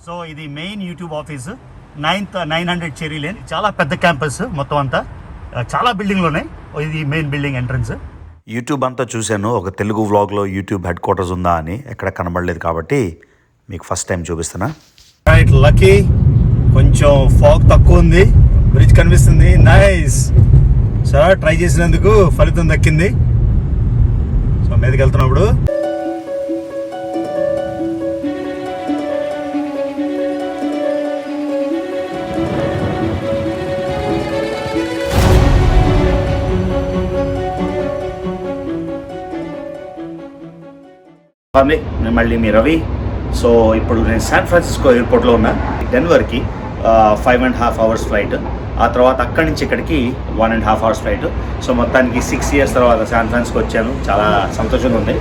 So ఇది main YouTube office 900 cherry lane. చాలా పెద్ద క్యాంపస్ మొత్తం అంతా, చాలా బిల్డింగ్లు ఉన్నాయి. ఇది మెయిన్ బిల్డింగ్ ఎంట్రన్స్. యూట్యూబ్ అంతా చూశాను, ఒక తెలుగు వ్లాగ్లో యూట్యూబ్ హెడ్ క్వార్టర్స్ ఉందా అని. ఎక్కడ కనబడలేదు కాబట్టి మీకు ఫస్ట్ టైం చూపిస్తున్నా. రైట్, లక్కీ కొంచెం ఫాగ్ తక్కువ ఉంది, బ్రిడ్జ్ కనిపిస్తుంది. నైస్ సార్, ట్రై చేసినందుకు ఫలితం దక్కింది. సో మీదకి వెళ్తున్నప్పుడు నేను మళ్ళీ మీ రవి. సో ఇప్పుడు నేను శాన్ ఫ్రాన్సిస్కో ఎయిర్పోర్ట్లో ఉన్నా. డెన్వర్కి 5.5 hours ఫ్లైట్, ఆ తర్వాత అక్కడి నుంచి ఇక్కడికి 1.5 hours ఫ్లైట్. సో మొత్తానికి 6 years తర్వాత శాన్ ఫ్రాన్సిస్కో వచ్చాను. చాలా సంతోషంగా ఉంది.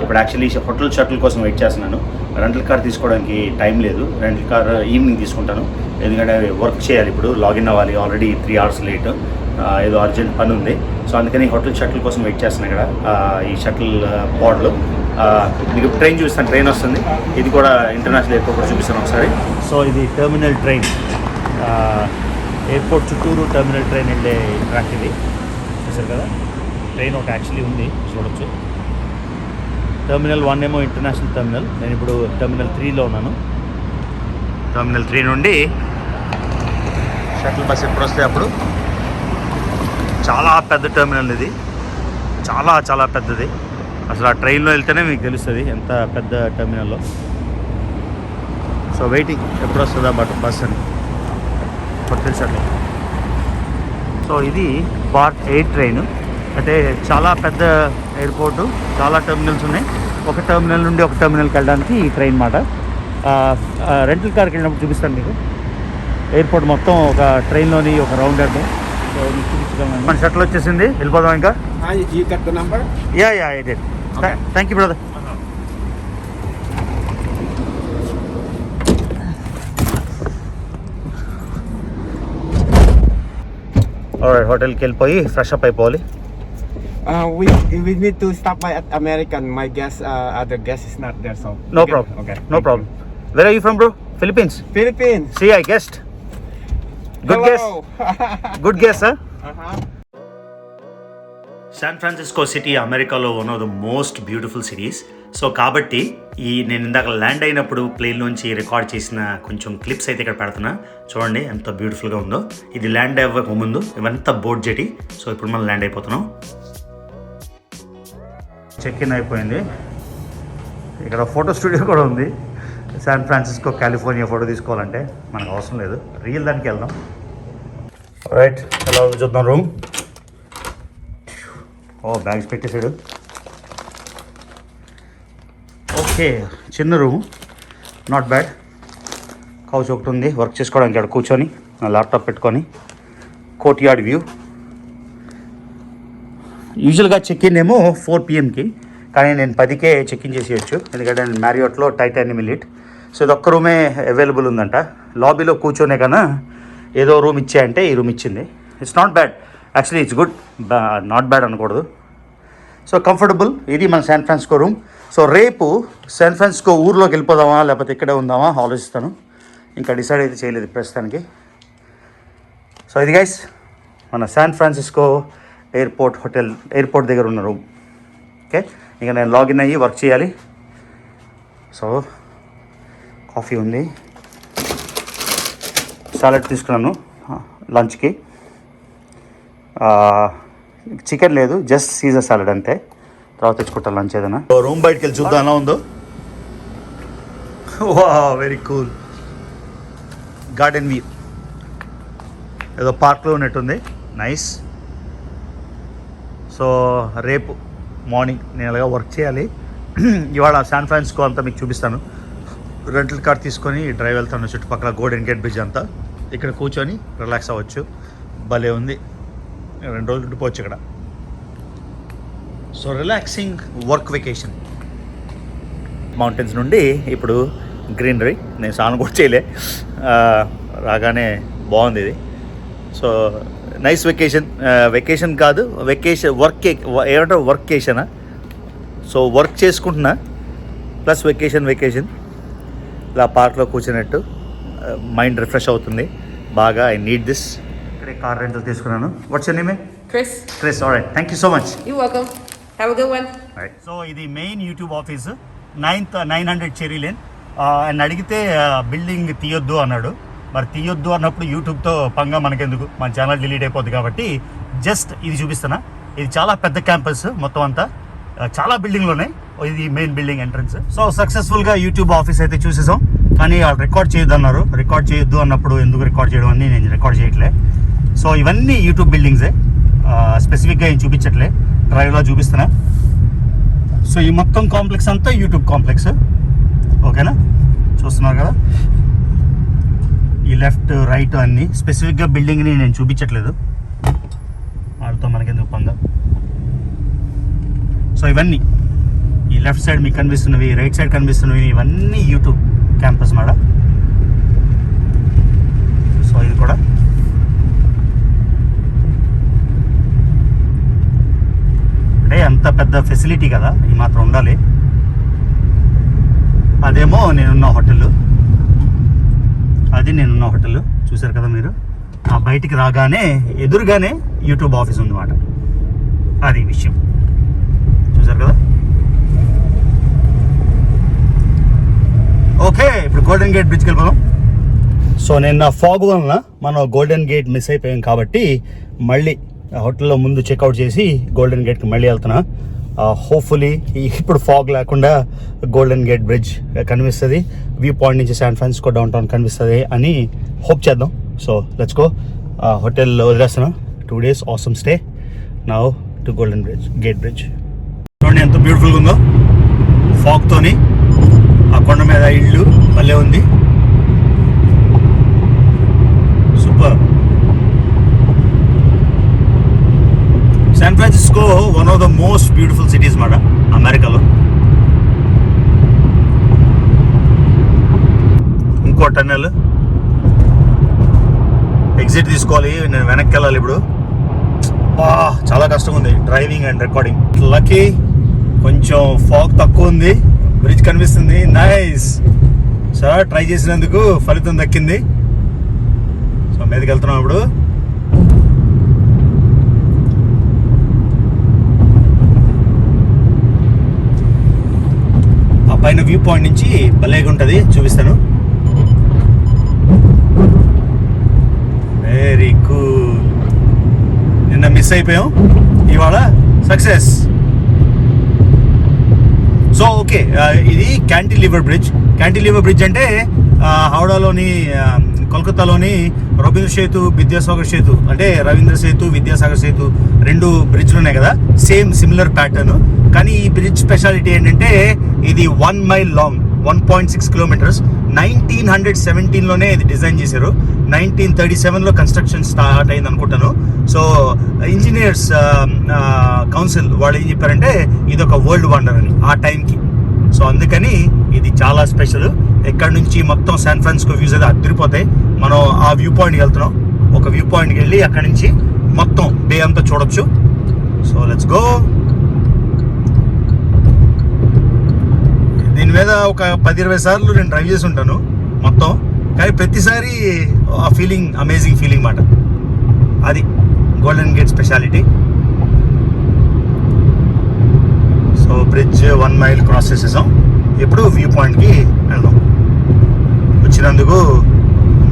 ఇప్పుడు యాక్చువల్లీ హోటల్ షటిల్ కోసం వెయిట్ చేస్తున్నాను. రెంటల్ కార్ తీసుకోవడానికి టైం లేదు. రెంటల్ కార్ ఈవినింగ్ తీసుకుంటాను, ఎందుకంటే వర్క్ చేయాలి. ఇప్పుడు లాగిన్ అవ్వాలి, ఆల్రెడీ 3 hours లేట్. ఏదో అర్జెంట్ పని ఉంది. సో అందుకని హోటల్ షటిల్ కోసం వెయిట్ చేస్తున్నాను ఇక్కడ ఈ షటిల్ పోర్ట్లో. మీకు ట్రైన్ చూపిస్తాను, ట్రైన్ వస్తుంది. ఇది కూడా ఇంటర్నేషనల్ ఎయిర్పోర్ట్ కూడా చూపిస్తాను ఒకసారి. సో ఇది టెర్మినల్ ట్రైన్, ఎయిర్పోర్ట్ చుట్టూరు టెర్మినల్ ట్రైన్ వెళ్ళే ట్రాక్ ఇది. చూసారు కదా, ట్రైన్ ఒకటి యాక్చువల్లీ ఉంది, చూడొచ్చు. టెర్మినల్ 1 ఏమో ఇంటర్నేషనల్ టెర్మినల్. నేను ఇప్పుడు టెర్మినల్ 3లో ఉన్నాను. టెర్మినల్ 3 నుండి షటిల్ బస్ ఎప్పుడు వస్తే అప్పుడు. చాలా పెద్ద టెర్మినల్ ఇది, చాలా చాలా పెద్దది. అసలు ఆ ట్రైన్లో వెళ్తేనే మీకు తెలుస్తుంది ఎంత పెద్ద టెర్మినల్లో. సో వెయిటింగ్ ఎప్పుడు వస్తుందా బస్ అని తెలుసండి. సో ఇది పార్ట్ 8 ట్రైన్. అంటే చాలా పెద్ద ఎయిర్పోర్టు, చాలా టెర్మినల్స్ ఉన్నాయి. ఒక టెర్మినల్ నుండి ఒక టెర్మినల్కి వెళ్ళడానికి ఈ ట్రైన్ మాట. రెంటల్ కార్కి వెళ్ళినప్పుడు చూపిస్తాను మీకు. ఎయిర్పోర్ట్ మొత్తం ఒక ట్రైన్లోని ఒక రౌండ్ వేద్దాం. సో మీకు చూపించగలను. మన షటిల్ వచ్చేసింది, వెళ్ళిపోదాం ఇంకా. Yeah I did. Thank you brother. Alright, హోటల్కి వెళ్ళిపోయి ఫ్రెష్ అప్ అయిపోవాలి. We need to stop by at American. My guest, other guest is not there, so. No problem. Okay. No problem. Where are you from, bro? Philippines. Philippines. See, I guessed. Good guess. Good guess, huh? San Francisco city అమెరికాలో one of the most beautiful cities. So కాబట్టి నేను ఇందాక land అయినప్పుడు ప్లేన్లోంచి record చేసిన కొంచెం clips అయితే ఇక్కడ పెడుతున్నా. చూడండి ఎంత బ్యూటిఫుల్గా ఉందో. ఇది ల్యాండ్ అవ్వక ముందు ఇవంతా బోట్ జెటీ. సో ఇప్పుడు మనం ల్యాండ్ అయిపోతున్నాం. చెక్ ఇన్ అయిపోయింది. ఇక్కడ ఫోటో స్టూడియో కూడా ఉంది. శాన్ ఫ్రాన్సిస్కో కాలిఫోర్నియా ఫోటో తీసుకోవాలంటే మనకు అవసరం లేదు, రియల్ దానికి వెళ్దాం. రైట్, ఎలా చూద్దాం రూమ్. బ్యాగ్స్ పెట్టేశాడు. ఓకే, చిన్న రూమ్, నాట్ బ్యాడ్. కౌచ్ ఒకటి ఉంది వర్క్ చేసుకోవడానికి, అక్కడ కూర్చొని నా ల్యాప్టాప్ పెట్టుకొని. Court yard view. యూజువల్గా చెక్ ఇన్ ఏమో 4 PM, కానీ నేను 10కే చెక్ ఇన్ చేసేయచ్చు, ఎందుకంటే నేను మ్యారియోట్లో టైటానియం ఎలిట్. సో ఇది ఒక్క రూమే అవైలబుల్ ఉందంట. లాబీలో కూర్చొనే కన్నా ఏదో రూమ్ ఇచ్చాయంటే ఈ రూమ్ ఇచ్చింది. It's not bad actually, it's good, not bad అనకూడదు. So comfortable. ఇది మన శాన్ ఫ్రాన్సిస్కో రూమ్. సో రేపు శాన్ ఫ్రాన్సిస్కో ఊర్లోకి వెళ్ళిపోదామా లేకపోతే ఇక్కడే ఉందామా ఆలోచిస్తాను. ఇంకా డిసైడ్ అయితే చేయలేదు ప్రస్తుతానికి. సో ఇది గైస్ మన శాన్ ఫ్రాన్సిస్కో ఎయిర్పోర్ట్ దగ్గర ఉన్న రూమ్. ఓకే, ఇంకా నేను లాగిన్ అయ్యి వర్క్ చేయాలి. సో కాఫీ ఉంది, సాలడ్ తీసుకున్నాను లంచ్కి. చికెన్ లేదు, జస్ట్ సీజర్ సాలడ్ అంతే. తర్వాత తెచ్చుకుంటాను లంచ్ ఏదైనా. రూమ్ బయటకు వెళ్ళి చూద్దాం ఎలా ఉందో. వా, వెరీ కూల్. గార్డెన్ వ్యూ, ఏదో పార్క్లో ఉన్నట్టుంది. నైస్. సో రేపు మార్నింగ్ నేను అలాగా వర్క్ చేయాలి. ఇవాళ శాన్ ఫ్రాన్సిస్కో అంతా మీకు చూపిస్తాను. రెంటల్ కార్ తీసుకొని డ్రైవ్ వెళ్తాను చుట్టుపక్కల గోల్డెన్ గేట్ బ్రిడ్జ్ అంతా. ఇక్కడ కూర్చొని రిలాక్స్ అవ్వచ్చు. భలే ఉంది. 2 రోజులు ఉండిపోవచ్చు ఇక్కడ. So relaxing work vacation. Mountains నుండి ఇప్పుడు గ్రీనరీ. నేను స్నానం కూడా చేయలే, రాగానే బాగుంది ఇది. సో నైస్ వెకేషన్ కాదు, వర్క్ ఏమంటారు, వర్కేషనా. సో వర్క్ చేసుకుంటున్నా ప్లస్ వెకేషన్. ఇలా పార్క్లో కూర్చున్నట్టు మైండ్ రిఫ్రెష్ అవుతుంది బాగా. I need this. ఇక్కడే కార్ రెంటల్ తీసుకున్నాను. What's your name? Chris. Chris. Alright, thank you so much. You're welcome. Have a good one. So ఇది main YouTube office 900 cherry lane. ఆయన అడిగితే బిల్డింగ్ తీయొద్దు అన్నాడు. మరి తీయొద్దు అన్నప్పుడు యూట్యూబ్తో పంగా మనకెందుకు, మన ఛానల్ డిలీట్ అయిపోద్ది కాబట్టి జస్ట్ ఇది చూపిస్తున్నా. ఇది చాలా పెద్ద క్యాంపస్, మొత్తం అంతా చాలా బిల్డింగ్లు ఉన్నాయి. ఇది మెయిన్ బిల్డింగ్ ఎంట్రన్స్. సో సక్సెస్ఫుల్గా యూట్యూబ్ ఆఫీస్ అయితే చూసేసాం. కానీ వాళ్ళు రికార్డ్ చేయొద్దు అన్నారు. రికార్డ్ చేయొద్దు అన్నప్పుడు ఎందుకు రికార్డ్ చేయడం అని నేను రికార్డ్ చేయట్లే. సో ఇవన్నీ యూట్యూబ్ బిల్డింగ్సే, స్పెసిఫిక్గా ఏం చూపించట్లే, డ్రైవ్లో చూపిస్తున్నా. సో ఈ మొత్తం కాంప్లెక్స్ అంతా యూట్యూబ్ కాంప్లెక్స్. ఓకేనా, చూస్తున్నారు కదా. ఈ లెఫ్ట్ రైట్ అన్ని స్పెసిఫిక్గా బిల్డింగ్ని నేను చూపించట్లేదు, వాళ్ళతో మనకెందుకు పొందా. సో ఇవన్నీ ఈ లెఫ్ట్ సైడ్ మీకు కనిపిస్తున్నవి, రైట్ సైడ్ కనిపిస్తున్నవి, ఇవన్నీ యూట్యూబ్ క్యాంపస్ మాట. సో ఇది కూడా అంటే అంత పెద్ద ఫెసిలిటీ కదా, ఈ మాత్రం ఉండాలి. అదేమో నేనున్న హోటల్, అది నేనున్న హోటల్ చూసారు కదా మీరు. ఆ బయటికి రాగానే ఎదురుగానే యూట్యూబ్ ఆఫీస్ ఉందన్నమాట. అది విషయం చూసారు కదా. ఓకే, ఇప్పుడు గోల్డెన్ గేట్ బ్రిడ్జ్కి వెళ్ళిపోదాం. సో నేను నా ఫాగ్ వలన మనం గోల్డెన్ గేట్ మిస్ అయిపోయాం కాబట్టి మళ్ళీ హోటల్లో ముందు చెక్అవుట్ చేసి గోల్డెన్ గేట్కి మళ్ళీ వెళ్తున్నా. హోప్ఫుల్లీ ఇప్పుడు ఫాగ్ లేకుండా గోల్డెన్ గేట్ బ్రిడ్జ్ కనిపిస్తుంది, వ్యూ పాయింట్ నుంచి శాన్ ఫ్రాన్సిస్కో డౌన్ టౌన్ కనిపిస్తుంది అని హోప్ చేద్దాం. So let's go. హోటల్లో వదిలేస్తున్నాం. 2 days awesome stay. Now to golden Gate bridge. చూడండి ఎంత బ్యూటిఫుల్గా ఉందో, ఫాగ్తోని ఆ కొండ మీద ఇల్లు భలే ఉంది. Super. San Francisco one of the most beautiful cities మాట అమెరికాలో. ఇంకో టన్నెల్ ఎగ్జిట్ తీసుకోవాలి, నేను వెనక్కి వెళ్ళాలి ఇప్పుడు. చాలా కష్టంగా ఉంది డ్రైవింగ్ అండ్ రికార్డింగ్. లక్కీ కొంచెం ఫాగ్ తక్కువ ఉంది, బ్రిడ్జ్ కనిపిస్తుంది. నైస్ సార్, ట్రై చేసినందుకు ఫలితం దక్కింది. సో మీదకి వెళ్తున్నాం ఇప్పుడు. ఆ పైన వ్యూ పాయింట్ నుంచి భలేగా ఉంటుంది, చూపిస్తాను. Very cool. నిన్న మిస్ అయిపోయాం, ఇవాళ సక్సెస్. సో ఓకే, ఇది క్యాంటిలివర్ బ్రిడ్జ్. క్యాంటిలివర్ బ్రిడ్జ్ అంటే హౌడాలోని, కోల్కతాలోని రవీంద్ర సేతు, విద్యాసాగర్ సేతు, అంటే రవీంద్ర సేతు, విద్యాసాగర్ సేతు 2 బ్రిడ్జ్లు ఉన్నాయి కదా, సేమ్ సిమిలర్ ప్యాటర్న్. కానీ ఈ బ్రిడ్జ్ స్పెషాలిటీ ఏంటంటే ఇది 1 mile లాంగ్, 1.6 kilometers. 1917లోనే ఇది డిజైన్ చేశారు. 1937లో కన్స్ట్రక్షన్ స్టార్ట్ అయింది అనుకుంటాను. సో ఇంజనీర్స్ కౌన్సిల్ వాళ్ళు ఏం చెప్పారంటే ఇది ఒక వరల్డ్ వండర్ అని ఆ టైంకి. సో అందుకని ఇది చాలా స్పెషల్. ఎక్కడి నుంచి మొత్తం శాన్ ఫ్రాన్సిస్కో వ్యూస్ అయితే అదిరిపోతాయి. మనం ఆ వ్యూ పాయింట్కి వెళ్తున్నాం. ఒక వ్యూ పాయింట్కి వెళ్ళి అక్కడి నుంచి మొత్తం బే అంతా చూడొచ్చు. So let's go. దీని మీద ఒక 10-20 సార్లు నేను డ్రైవ్ చేసి ఉంటాను మొత్తం, కానీ ప్రతిసారి ఆ ఫీలింగ్ అమేజింగ్ ఫీలింగ్ మాట. అది golden gate speciality. So bridge 1 mile cross చేసేసాం. ఇప్పుడు వ్యూ పాయింట్కి వెళ్దాం. వచ్చినందుకు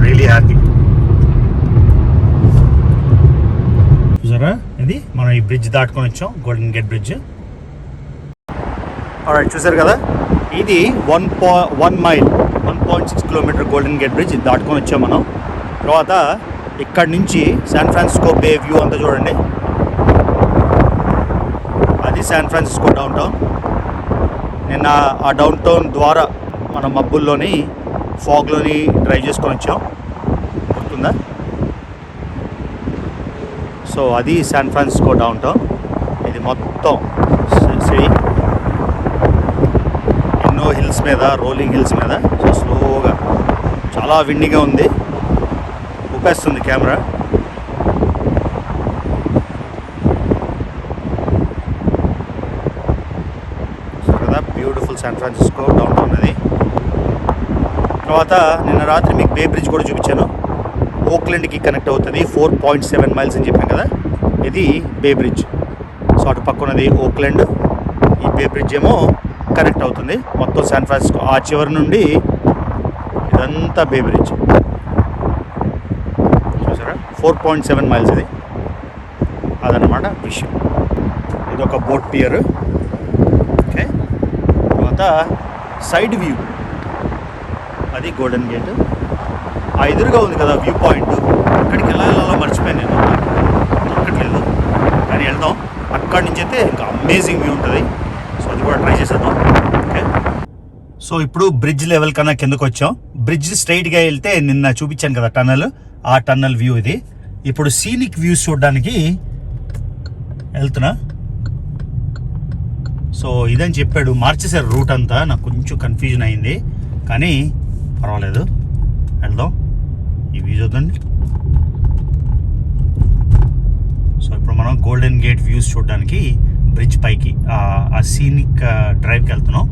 రియలీ హ్యాపీ. చూసారా, ఇది మనం ఈ బ్రిడ్జ్ దాటుకొని వచ్చాం, గోల్డెన్ గేట్ బ్రిడ్జ్. ఆల్రైట్, చూసారు కదా, ఇది 1 mile 1.6 kilometer golden Gate bridge. ఇది దాటుకొని వచ్చాం మనం. తర్వాత ఇక్కడ నుంచి శాన్ ఫ్రాన్సిస్కో బే వ్యూ అంతా చూడండి. అది శాన్ ఫ్రాన్సిస్కో డౌన్ టౌన్. నిన్న ఆ డౌన్ టౌన్ ద్వారా మన మబ్బుల్లోని, ఫాగ్లోని డ్రైవ్ చేసుకొని వచ్చాం, గుర్తుందా? సో అది శాన్ ఫ్రాన్సిస్కో డౌన్ టౌన్. ఇది మొత్తం సిటీ, ఎన్నో హిల్స్ మీద, రోలింగ్ హిల్స్ మీద. సో స్లోగా, చాలా విండిగా ఉంది, ఊపేస్తుంది కెమెరా. కదా beautiful San Francisco down town. అది తర్వాత నిన్న రాత్రి మీకు బే బ్రిడ్జ్ కూడా చూపించాను. ఓక్లాండ్కి కనెక్ట్ అవుతుంది, 4.7 మైల్స్ అని చెప్పాను కదా, ఇది బే బ్రిడ్జ్. సో అటు పక్కనది ఓక్లాండ్, ఈ బే బ్రిడ్జ్ ఏమో కనెక్ట్ అవుతుంది మొత్తం శాన్ ఫ్రాన్సిస్కో. ఆ చివరి నుండి ఇదంతా బే బ్రిడ్జ్ చూసారా, 4.7 మైల్స్ ఇది. అదనమాట విషయం. ఇది ఒక బోట్ పియర్. ఓకే, తర్వాత సైడ్ వ్యూ, అది గోల్డెన్ గేట్. ఆ ఎదురుగా ఉంది కదా వ్యూ పాయింట్, అక్కడికి వెళ్ళాలో మర్చిపోయాను నేను, దొరకట్లేదు. కానీ వెళ్దాం. అక్కడి నుంచి అయితే ఇంకా అమేజింగ్ వ్యూ ఉంటుంది. సో అది కూడా ట్రై చేసేద్దాం. ఓకే, సో ఇప్పుడు బ్రిడ్జ్ లెవెల్ కన్నా కిందకు వచ్చాం. బ్రిడ్జ్ స్ట్రైట్గా వెళ్తే నిన్న చూపించాను కదా టన్నల్, ఆ టన్నల్ వ్యూ ఇది. ఇప్పుడు సీనిక్ వ్యూస్ చూడడానికి వెళ్తున్నా. సో ఇదని చెప్పాడు, మార్చేశారు రూట్ అంతా. నాకు కొంచెం కన్ఫ్యూజన్ అయింది, కానీ పర్వాలేదు, వెళ్దాం. ఈ వ్యూ చూద్దండి. సో ఇప్పుడు మనం గోల్డెన్ గేట్ వ్యూస్ చూడడానికి బ్రిడ్జ్ పైకి ఆ సీనిక్ డ్రైవ్కి వెళ్తున్నాం.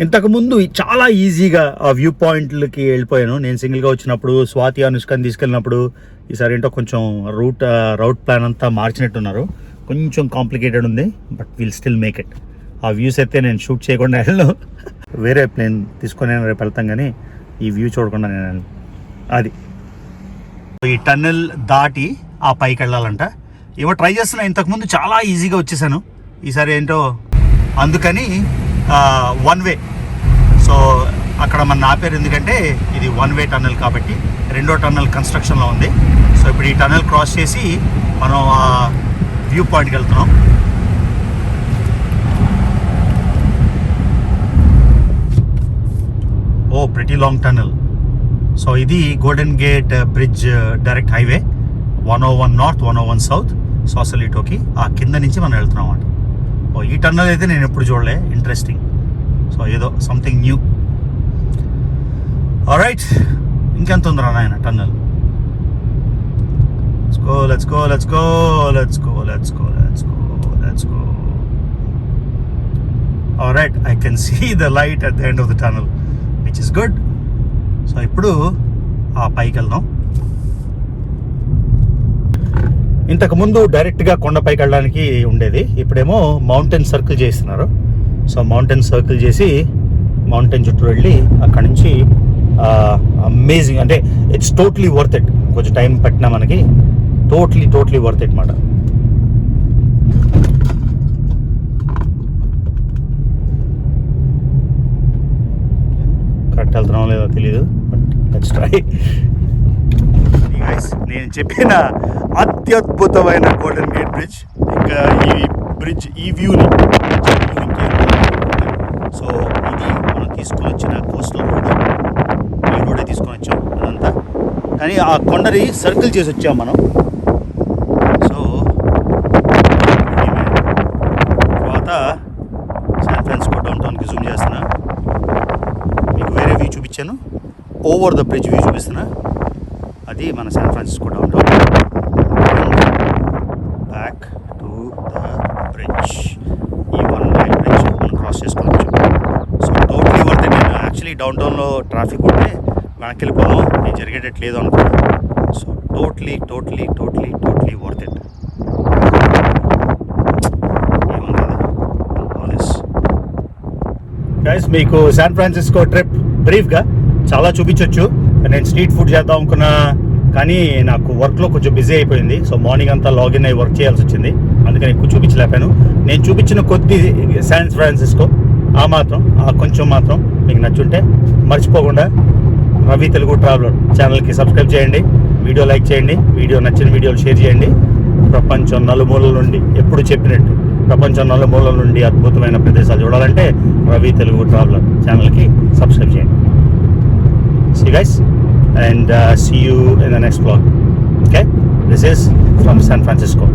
ఇంతకుముందు చాలా ఈజీగా ఆ వ్యూ పాయింట్లకి వెళ్ళిపోయాను నేను సింగిల్గా వచ్చినప్పుడు. స్వాతి అనుష్కని తీసుకెళ్ళినప్పుడు ఈసారి ఏంటో కొంచెం రౌట్ ప్లాన్ అంతా మార్చినట్టున్నారు. కొంచెం కాంప్లికేటెడ్ ఉంది, but will still make it. ఆ వ్యూస్ అయితే నేను షూట్ చేయకుండా వెళ్ళను, వేరే ప్లేన్ తీసుకొని రేపు వెళ్తాం, కానీ ఈ వ్యూ చూడకుండా నేను వెళ్ళను. అది ఈ టన్నెల్ దాటి ఆ పైకి వెళ్ళాలంట. ఏమో ట్రై చేస్తున్నా. ఇంతకుముందు చాలా ఈజీగా వచ్చేసాను, ఈసారి ఏంటో అందుకని 1 వే. సో అక్కడ మన ఆపేరు, ఎందుకంటే ఇది 1 వే టన్నెల్ కాబట్టి. రెండో టన్నెల్ కన్స్ట్రక్షన్లో ఉంది. సో ఇప్పుడు ఈ టన్నెల్ క్రాస్ చేసి మనం వ్యూ పాయింట్కి వెళ్తున్నాం. ఓ ప్రిటీ లాంగ్ టన్నెల్. సో ఇది Golden Gate Bridge direct highway 101 north 101 south సాసలిటోకి. ఆ కింద నుంచి మనం వెళ్తున్నాం అన్నమాట. ఓ ఈ టన్నెల్ అయితే నేను ఎప్పుడు చూడలే, ఇంట్రెస్టింగ్. సో ఏదో సంథింగ్ న్యూ. ఆల్రైట్, ఇంకెంత ఉందిరా నాయన tunnel. Let's go. Alright, I can see the light at the end of the tunnel, which is good. So ఇప్పుడు ఆ పైకి వెళ్దాం. ఇంతకుముందు డైరెక్ట్గా కొండపైకి వెళ్ళడానికి ఉండేది, ఇప్పుడేమో మౌంటైన్ సర్కిల్ చేస్తున్నారు. సో మౌంటైన్ సర్కిల్ చేసి మౌంటైన్ చుట్టూ వెళ్ళి అక్కడి నుంచి అమేజింగ్, అంటే ఇట్స్ టోటలీ వర్త్ ఇట్. కొంచెం టైం పట్టినా మనకి టోటలీ వర్త్ ఇట్ మాట. కరెక్ట్ వెళ్తున్నాం లేదో తెలీదు, బట్ లెట్స్ ట్రై. నేను చెప్పిన అత్యద్భుతమైన గోల్డెన్ గేట్ బ్రిడ్జ్, ఇంకా ఈ బ్రిడ్జ్ ఈ వ్యూని. సో ఇది మనం తీసుకొని వచ్చిన కోస్టల్ రోడ్, ఈ రోడే తీసుకొని వచ్చాం అదంతా. కానీ ఆ కొండని సర్కిల్ చేసి వచ్చాం మనం. సో తర్వాత శాన్ ఫ్రాన్సిస్కో డౌన్ టౌన్కి జూమ్ చేస్తున్నా. మీకు వేరే వ్యూ చూపించాను, ఓవర్ ద బ్రిడ్జ్ వ్యూ చూపిస్తున్నా. అది మన San Francisco down town. Back to the bridge, ఈ 1 మైల్ బ్రిడ్జ్ మనం క్రాస్ చేసుకోవచ్చు. So totally worth it. నేను యాక్చువల్లీ డౌన్ టౌన్లో ట్రాఫిక్ ఉంటే వెనక్కి వెళ్ళిపోదాం, నేను జరిగేటట్లేదు అనుకో. So totally worth it. Guys, మీకు శాన్ ఫ్రాన్సిస్కో ట్రిప్ బ్రీఫ్గా చాలా చూపించవచ్చు. నేను స్ట్రీట్ ఫుడ్ చేద్దాం అనుకున్నా, కానీ నాకు వర్క్లో కొంచెం బిజీ అయిపోయింది. సో మార్నింగ్ అంతా లాగిన్ అయ్యి వర్క్ చేయాల్సి వచ్చింది, అందుకని ఎక్కువ చూపించలేపాను. నేను చూపించిన కొద్ది శాన్ ఫ్రాన్సిస్కో ఆ కొంచెం మాత్రం మీకు నచ్చుంటే మర్చిపోకుండా రవి తెలుగు ట్రావెలర్ ఛానల్కి సబ్స్క్రైబ్ చేయండి, వీడియో లైక్ చేయండి, వీడియో నచ్చిన వీడియోలు షేర్ చేయండి. ప్రపంచం నలుమూలల నుండి, ఎప్పుడు చెప్పినట్టు ప్రపంచం నలుమూలల నుండి అద్భుతమైన ప్రదేశాలు చూడాలంటే రవి తెలుగు ట్రావెలర్ ఛానల్కి సబ్స్క్రైబ్ చేయండి. See you guys, and see you in the next vlog. Okay, this is from San Francisco.